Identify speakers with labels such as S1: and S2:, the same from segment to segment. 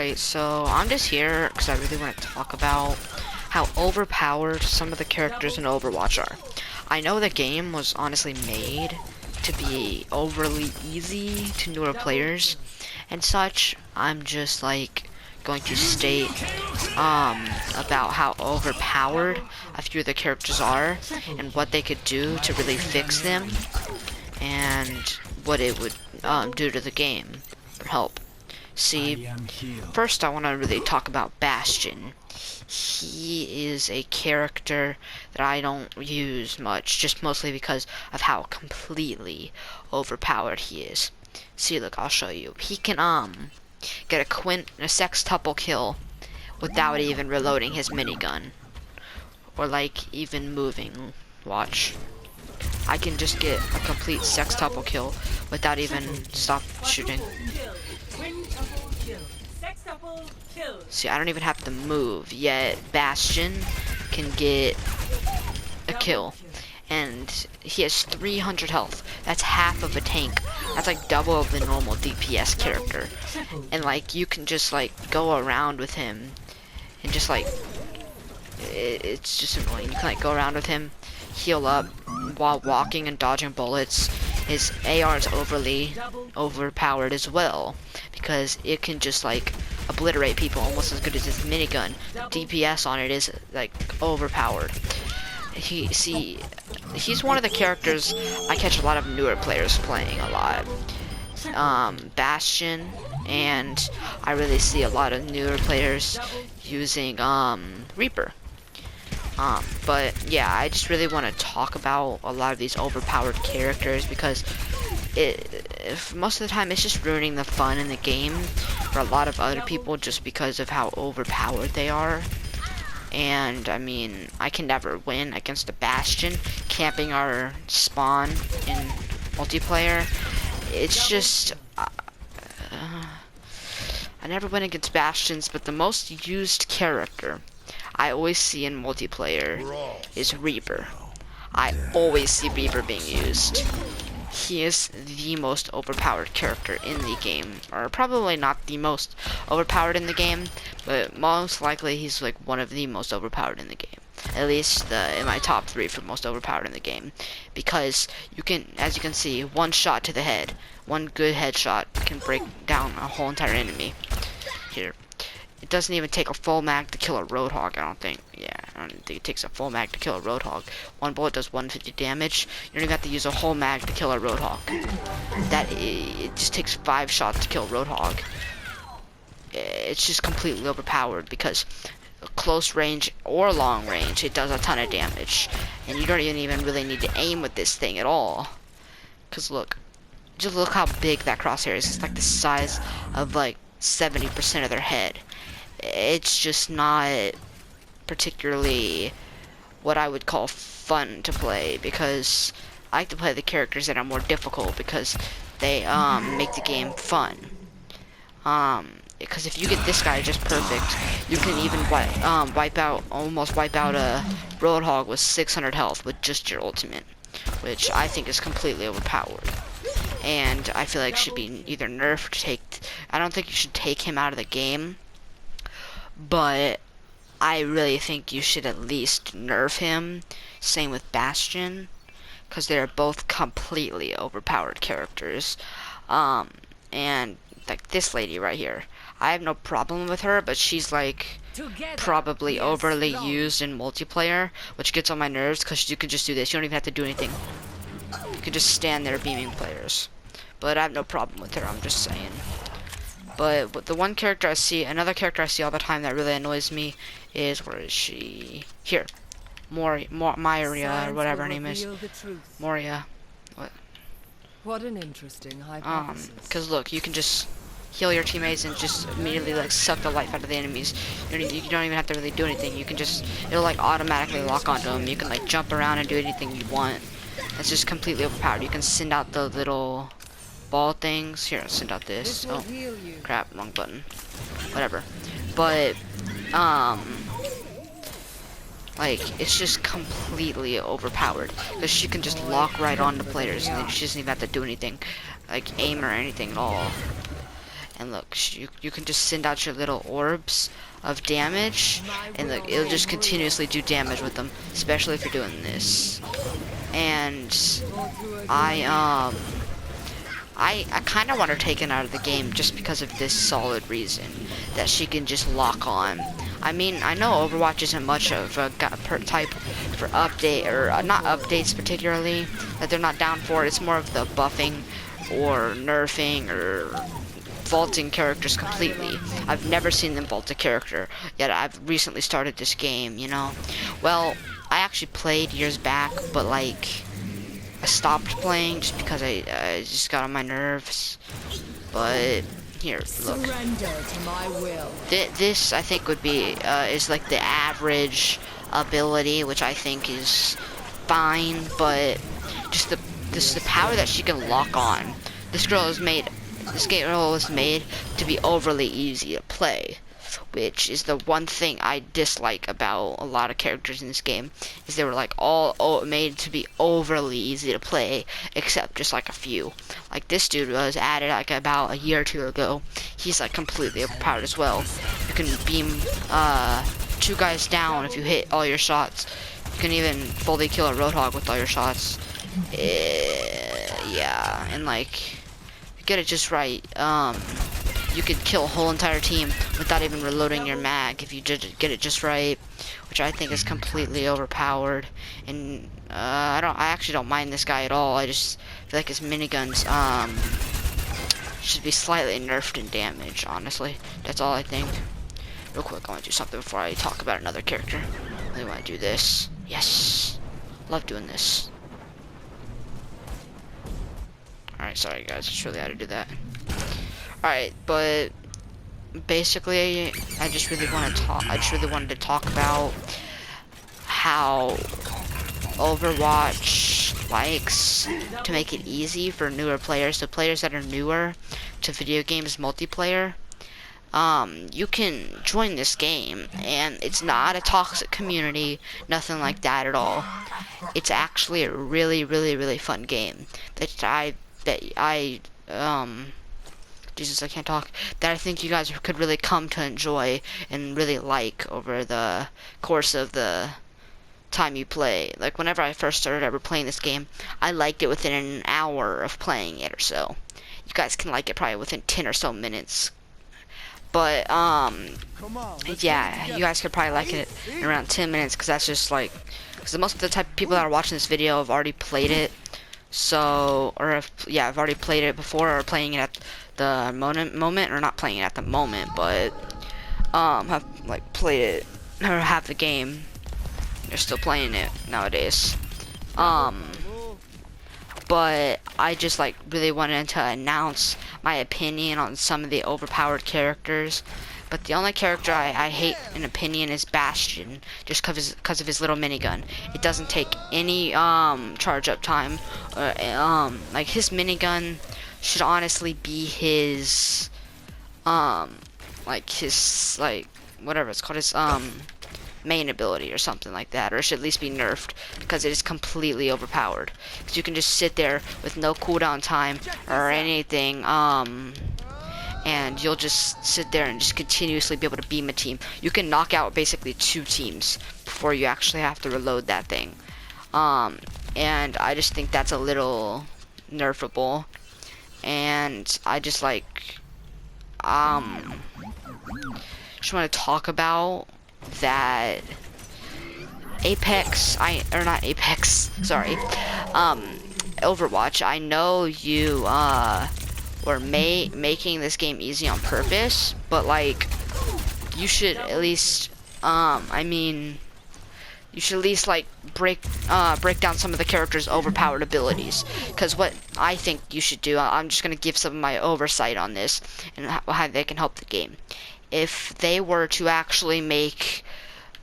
S1: Alright, so I'm just here because I really want to talk about how overpowered some of the characters in Overwatch are. I know the game was honestly made to be overly easy to newer players and such. I'm just like going to state about how overpowered a few of the characters are and what they could do to really fix them and what it would do to the game or help. See, first I want to really talk about Bastion. He is a character that I don't use much, just mostly because of how completely overpowered he is. See, look, I'll show you. He can get a sextuple kill without even reloading his minigun, or like even moving. Watch. I can just get a complete sextuple kill without even stop shooting. See, I don't even have to move, yet Bastion can get a kill. And he has 300 health. That's half of a tank. That's like double of the normal DPS character. And like, you can just like go around with him and just like, it's just annoying. You can like go around with him, heal up while walking and dodging bullets. His AR is overly overpowered as well, because it can just like obliterate people almost as good as his minigun. The DPS on it is like overpowered. He's one of the characters I catch a lot of newer players playing a lot. Bastion, and I really see a lot of newer players using Reaper. But yeah, I just really want to talk about a lot of these overpowered characters because most of the time it's just ruining the fun in the game for a lot of other people just because of how overpowered they are. And I mean, I can never win against a Bastion camping our spawn in multiplayer. It's just I never win against Bastions, but the most used character I always see in multiplayer is Reaper. I always see Reaper being used. He is the most overpowered character in the game, or probably not the most overpowered in the game, but most likely he's like one of the most overpowered in the game. At least in my top 3 for most overpowered in the game, because you can, as you can see, one shot to the head, one good headshot can break down a whole entire enemy. Here. It doesn't even take a full mag to kill a Roadhog, I don't think. Yeah, I don't think it takes a full mag to kill a Roadhog. One bullet does 150 damage. You don't even have to use a whole mag to kill a Roadhog. It just takes 5 shots to kill a Roadhog. It's just completely overpowered because close range or long range, it does a ton of damage. And you don't even really need to aim with this thing at all. Because look, just look how big that crosshair is. It's like the size of like 70% of their head. It's just not particularly what I would call fun to play, because I like to play the characters that are more difficult because they make the game fun. Because if you get this guy just perfect, you can even almost wipe out a Roadhog with 600 health with just your ultimate, which I think is completely overpowered. And I feel like should be either nerfed, I don't think you should take him out of the game, but I really think you should at least nerf him. Same with Bastion, because they're both completely overpowered characters. And like this lady right here, I have no problem with her, but she's like probably overly used in multiplayer, which gets on my nerves because you can just do this. You don't even have to do anything. You can just stand there beaming players. But I have no problem with her, I'm just saying. But the one character I see, another character I see all the time that really annoys me is, where is she? Here. Moria, or whatever her name is. Moria.
S2: What an interesting hypothesis.
S1: Because look, you can just heal your teammates and just immediately like suck the life out of the enemies. You don't even have to really do anything. You can just, it'll like automatically lock onto them. You can like jump around and do anything you want. It's just completely overpowered. You can send out the little ball things. Here, I'll send out this. Oh, crap, wrong button. Whatever. But, like, it's just completely overpowered. Because she can just lock right onto players, and then she doesn't even have to do anything, like aim or anything at all. And look, you can just send out your little orbs of damage, and look, it'll just continuously do damage with them, especially if you're doing this. And I kind of want her taken out of the game just because of this solid reason, that she can just lock on. I mean, I know Overwatch isn't much of a type for update, or not updates particularly, that they're not down for it. It's more of the buffing or nerfing or vaulting characters completely. I've never seen them vault a character, yet I've recently started this game, you know? Well, I actually played years back, but like, I stopped playing just because I just got on my nerves. But here, look. This I think would be is like the average ability, which I think is fine. But just the power that she can lock on. This girl was made to be overly easy to play, which is the one thing I dislike about a lot of characters in this game, is they were like all made to be overly easy to play, except just like a few. Like this dude was added like about a year or two ago. He's like completely overpowered as well. You can beam 2 guys down if you hit all your shots. You can even fully kill a Roadhog with all your shots. Yeah, and like, get it just right, you could kill a whole entire team without even reloading your mag if you get it just right, which I think is completely overpowered. And I actually don't mind this guy at all. I just feel like his miniguns should be slightly nerfed in damage, honestly. That's all I think. Real quick, I want to do something before I talk about another character. I really want to do this. Yes, love doing this. Alright, sorry guys, I just really had to do that. Alright, but basically, I just really wanted to talk about how Overwatch likes to make it easy for newer players, so players that are newer to video games multiplayer. You can join this game, and it's not a toxic community, nothing like that at all. It's actually a really, really, really fun game that Jesus, I can't talk. That I think you guys could really come to enjoy and really like over the course of the time you play. Like, whenever I first started ever playing this game, I liked it within an hour of playing it or so. You guys can like it probably within 10 or so minutes. But, yeah, you guys could probably like it in around 10 minutes, because that's just like, because most of the type of people that are watching this video have already played it. So, I've already played it before, or playing it at the moment, or not playing it at the moment, but have like played it, or have the game. They're still playing it nowadays. But I just like really wanted to announce my opinion on some of the overpowered characters. But the only character I hate in opinion is Bastion, just because of his little minigun. It doesn't take any charge up time. Like, his minigun should honestly be his whatever it's called, his main ability or something like that, or it should at least be nerfed, because it is completely overpowered. Because you can just sit there with no cooldown time or anything, and you'll just sit there and just continuously be able to beam a team. You can knock out basically 2 teams before you actually have to reload that thing. And I just think that's a little nerfable. And I just like, just want to talk about that Overwatch. I know you were making this game easy on purpose, but like, you should at least you should at least like break down some of the characters' overpowered abilities. Because what I think you should do, I'm just gonna give some of my oversight on this and how they can help the game. If they were to actually make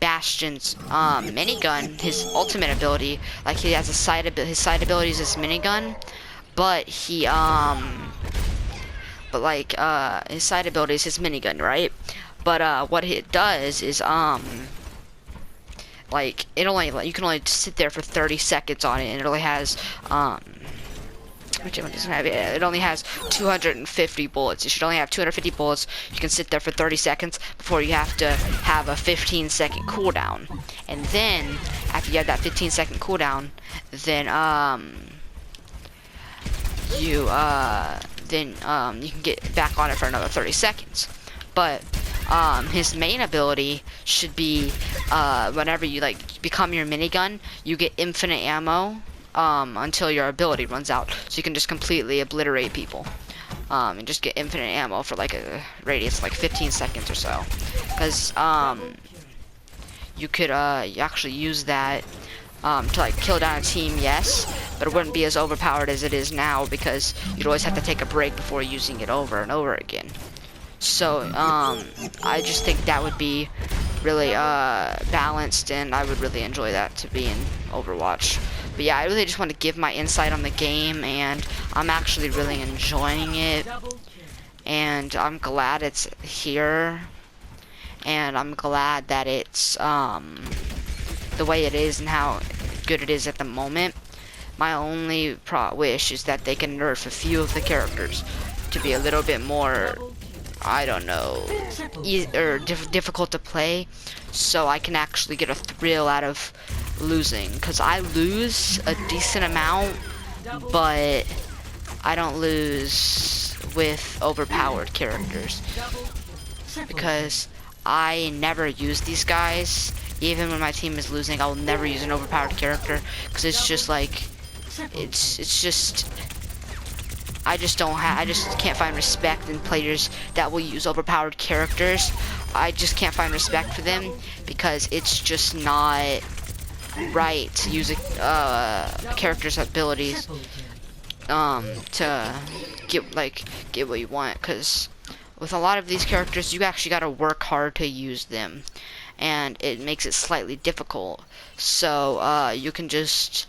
S1: Bastion's minigun his ultimate ability, like, he has his side ability is his minigun, but he his side ability is his minigun, right? But what it does is like, you can only sit there for 30 seconds on it, and it only has which one doesn't have it. It only has 250 bullets. You should only have 250 bullets. You can sit there for 30 seconds before you have to have a 15-second cooldown. And then, after you have that 15-second cooldown, then, you can get back on it for another 30 seconds. But, his main ability should be, whenever you, like, become your minigun, you get infinite ammo, until your ability runs out. So you can just completely obliterate people. And just get infinite ammo for like a radius of like 15 seconds or so. Because, you could, you actually use that, to like kill down a team, yes. But it wouldn't be as overpowered as it is now because you'd always have to take a break before using it over and over again. So, I just think that would be really, balanced, and I would really enjoy that to be in Overwatch. But yeah, I really just want to give my insight on the game, and I'm actually really enjoying it. And I'm glad it's here. And I'm glad that it's, the way it is and how good it is at the moment. My only wish is that they can nerf a few of the characters to be a little bit more, I don't know, difficult to play, so I can actually get a thrill out of losing. Because I lose a decent amount, but I don't lose with overpowered characters. Because I never use these guys. Even when my team is losing, I will never use an overpowered character. Because it's just like, it's just, I just can't find respect in players that will use overpowered characters. I just can't find respect for them because it's just not right to use a character's abilities to get what you want. Because with a lot of these characters, you actually gotta work hard to use them, and it makes it slightly difficult. So you can just,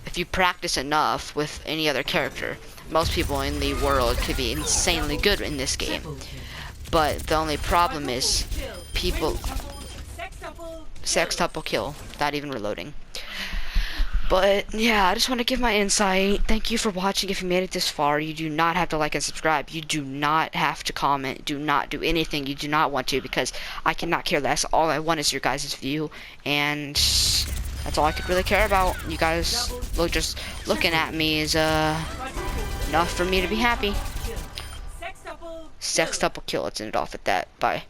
S1: if you practice enough with any other character, most people in the world could be insanely good in this game. But the only problem is people sextuple kill without even reloading. But yeah, I just want to give my insight. Thank you for watching. If you made it this far, you do not have to like and subscribe. You do not have to comment. Do not do anything you do not want to, because I cannot care less. All I want is your guys' view, and that's all I could really care about. You guys just looking at me is enough for me to be happy. Sextuple kill. Let's end it off at that. Bye.